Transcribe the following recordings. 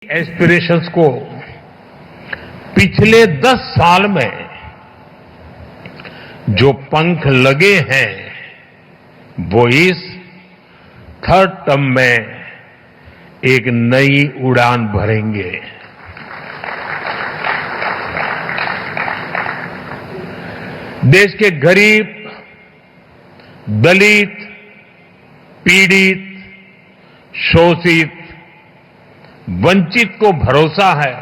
Aspirations को पिछले 10 साल में जो पंख लगे हैं वो इस थर्ड टर्म में एक नई उड़ान भरेंगे। देश के गरीब, दलित, पीड़ित, शोषित, वंचित को भरोसा है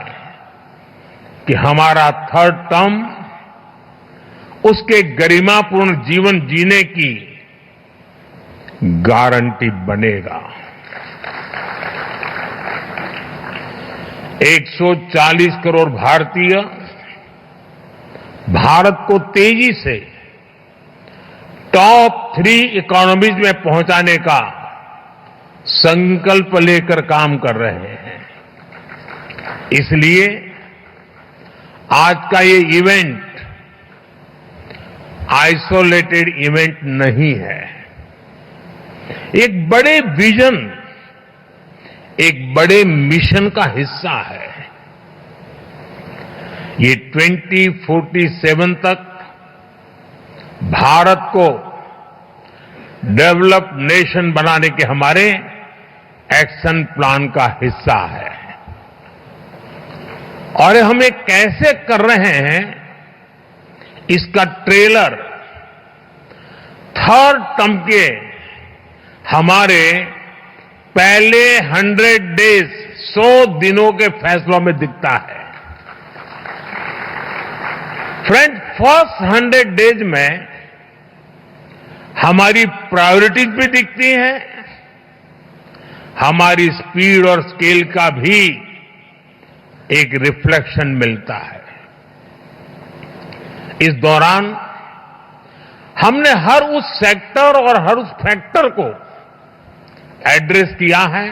कि हमारा थर्ड टर्म उसके गरिमापूर्ण जीवन जीने की गारंटी बनेगा। 140 करोड़ भारतीय भारत को तेजी से टॉप 3 इकोनॉमीज में पहुंचाने का संकल्प लेकर काम कर रहे हैं। इसलिए आज का ये इवेंट आइसोलेटेड इवेंट नहीं है, एक बड़े विजन, एक बड़े मिशन का हिस्सा है। ये 2047 तक भारत को डेवलप्ड नेशन बनाने के हमारे एक्शन प्लान का हिस्सा है। और हम ये कैसे कर रहे हैं, इसका ट्रेलर थर्ड टर्म के हमारे पहले 100 डेज 100 दिनों के फैसलों में दिखता है। फ्रेंड, फर्स्ट 100 डेज में हमारी प्रायोरिटीज भी दिखती हैं, हमारी स्पीड और स्केल का भी एक रिफ्लेक्शन मिलता है। इस दौरान हमने हर उस सेक्टर और हर उस फैक्टर को एड्रेस किया है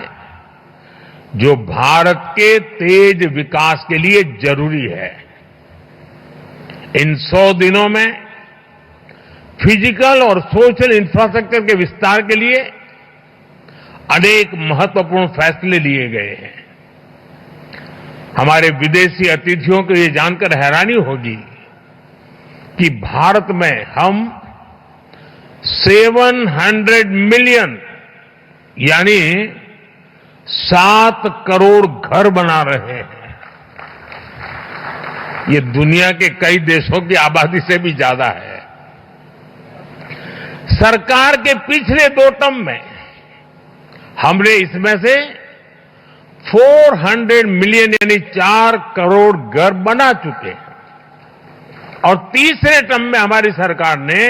जो भारत के तेज विकास के लिए जरूरी है। इन 100 दिनों में फिजिकल और सोशल इंफ्रास्ट्रक्चर के विस्तार के लिए अनेक महत्वपूर्ण फैसले लिए गए हैं। हमारे विदेशी अतिथियों को ये जानकर हैरानी होगी कि भारत में हम 700 मिलियन यानी 7 करोड़ घर बना रहे हैं। ये दुनिया के कई देशों की आबादी से भी ज्यादा है। सरकार के पिछले 2 टर्म में हमने इसमें से 400 मिलियन यानी 4 करोड़ घर बना चुके हैं और तीसरे टर्म में हमारी सरकार ने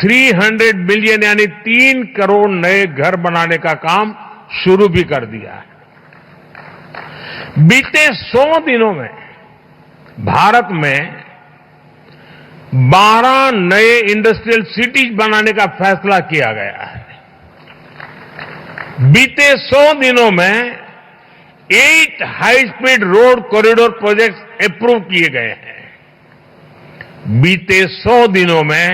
300 मिलियन यानी 3 करोड़ नए घर बनाने का काम शुरू भी कर दिया है। बीते 100 दिनों में भारत में 12 नए इंडस्ट्रियल सिटीज बनाने का फैसला किया गया है। बीते 100 दिनों में 8 high speed road corridor projects approve किए गए हैं। बीते 100 दिनों में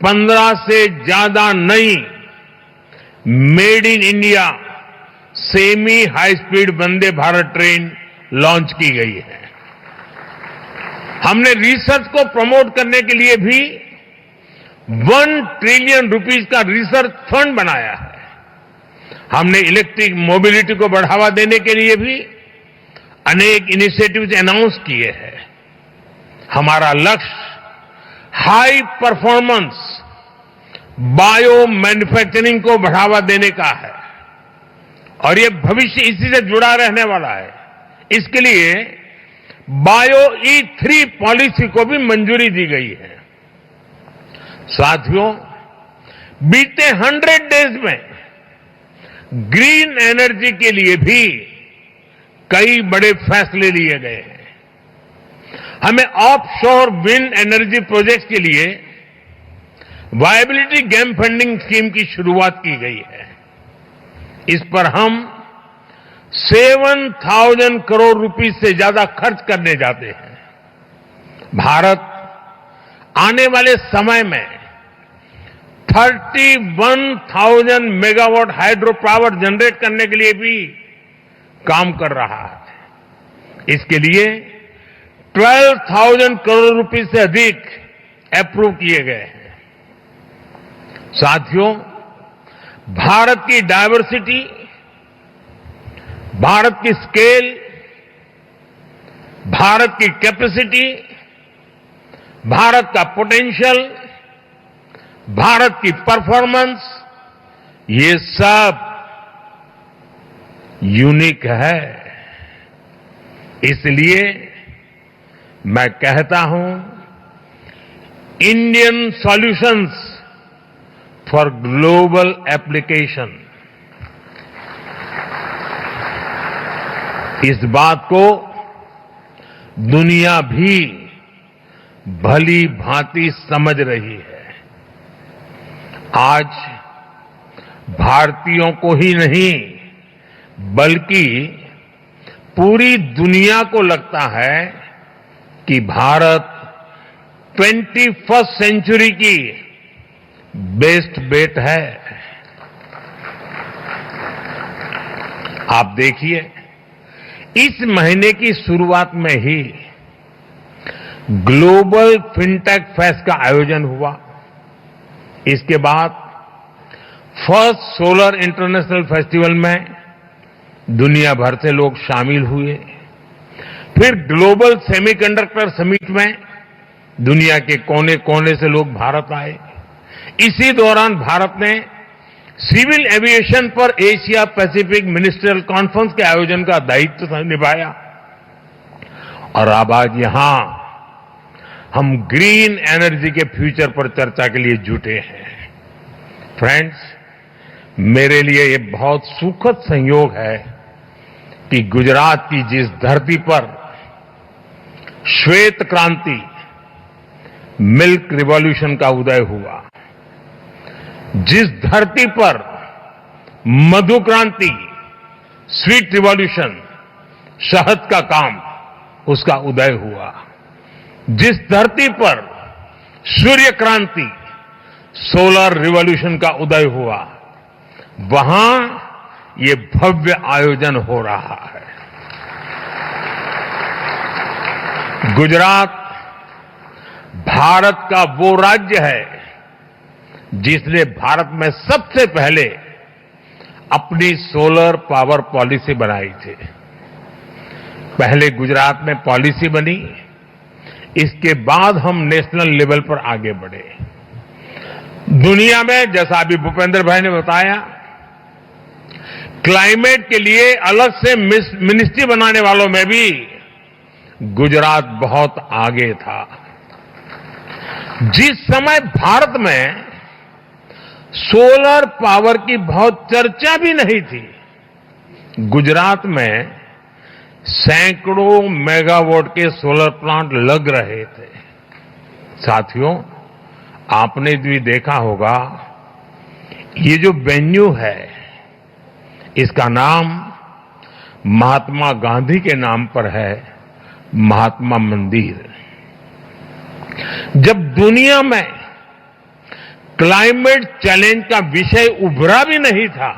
15 से ज्यादा नई made in India semi high speed Vande Bharat train launch की गई है। हमने रिसर्च को प्रमोट करने के लिए भी 1 ट्रिलियन रुपीस का रिसर्च फंड बनाया है। हमने इलेक्ट्रिक मोबिलिटी को बढ़ावा देने के लिए भी अनेक इनिशिएटिव्स अनाउंस किए हैं। हमारा लक्ष्य हाई परफॉर्मेंस बायो मैन्युफैक्चरिंग को बढ़ावा देने का है और ये भविष्य इसी से जुड़ा रहने वाला है। इसके लिए बायो E3 पॉलिसी को भी मंजूरी दी गई है। साथियों, बीते 100 डेज में ग्रीन एनर्जी के लिए भी कई बड़े फैसले लिए गए हैं। हमें ऑफशोर विंड एनर्जी प्रोजेक्ट्स के लिए वायबिलिटी गैप फंडिंग स्कीम की शुरुआत की गई है। इस पर हम 7,000 करोड़ रुपए से ज्यादा खर्च करने जाते हैं। भारत आने वाले समय में 31,000 मेगावाट हाइड्रो पावर जनरेट करने के लिए भी काम कर रहा है। इसके लिए 12,000 करोड़ रुपए से अधिक अप्रूव किए गए हैं। साथियों, भारत की डायवर्सिटी, भारत की स्केल, भारत की कैपेसिटी, भारत का पोटेंशियल, भारत की परफॉर्मेंस, ये सब यूनिक है। इसलिए मैं कहता हूं, Indian solutions for global application. इस बात को दुनिया भी भली भांति समझ रही है। आज भारतीयों को ही नहीं बल्कि पूरी दुनिया को लगता है कि भारत 21st सेंचुरी की बेस्ट बेट है। आप देखिए, इस महीने की शुरुआत में ही ग्लोबल फिनटेक फेस्ट का आयोजन हुआ। इसके बाद फर्स्ट सोलर इंटरनेशनल फेस्टिवल में दुनिया भर से लोग शामिल हुए। फिर ग्लोबल सेमीकंडक्टर समिट में दुनिया के कोने कोने से लोग भारत आए। इसी दौरान भारत ने सिविल एविएशन पर एशिया पैसिफिक मिनिस्ट्रियल कॉन्फ्रेंस के आयोजन का दायित्व निभाया। और अब आज यहां हम ग्रीन एनर्जी के फ्यूचर पर चर्चा के लिए जुटे हैं। फ्रेंड्स, मेरे लिए ये बहुत सुखद संयोग है कि गुजरात की जिस धरती पर श्वेत क्रांति, मिल्क रिवॉल्यूशन का उदय हुआ, जिस धरती पर मधु क्रांति, स्वीट रिवॉल्यूशन, शहद का काम, उसका उदय हुआ, जिस धरती पर सूर्य क्रांति, सोलर रिवॉल्यूशन का उदय हुआ, वहां ये भव्य आयोजन हो रहा है। गुजरात भारत का वो राज्य है जिसने भारत में सबसे पहले अपनी सोलर पावर पॉलिसी बनाई थी। पहले गुजरात में पॉलिसी बनी, इसके बाद हम नेशनल लेवल पर आगे बढ़े। दुनिया में, जैसा अभी भूपेंद्र भाई ने बताया, क्लाइमेट के लिए अलग से मिनिस्ट्री बनाने वालों में भी गुजरात बहुत आगे था। जिस समय भारत में सोलर पावर की बहुत चर्चा भी नहीं थी, गुजरात में सैकड़ों मेगावाट के सोलर प्लांट लग रहे थे। साथियों, आपने भी देखा होगा, ये जो वेन्यू है, इसका नाम महात्मा गांधी के नाम पर है, महात्मा मंदिर। जब दुनिया में क्लाइमेट चैलेंज का विषय उभरा भी नहीं था,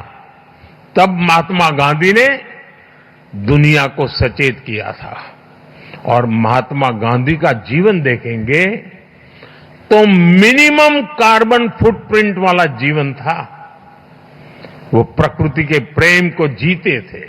तब महात्मा गांधी ने दुनिया को सचेत किया था। और महात्मा गांधी का जीवन देखेंगे तो मिनिमम कार्बन फुटप्रिंट वाला जीवन था। वो प्रकृति के प्रेम को जीते थे।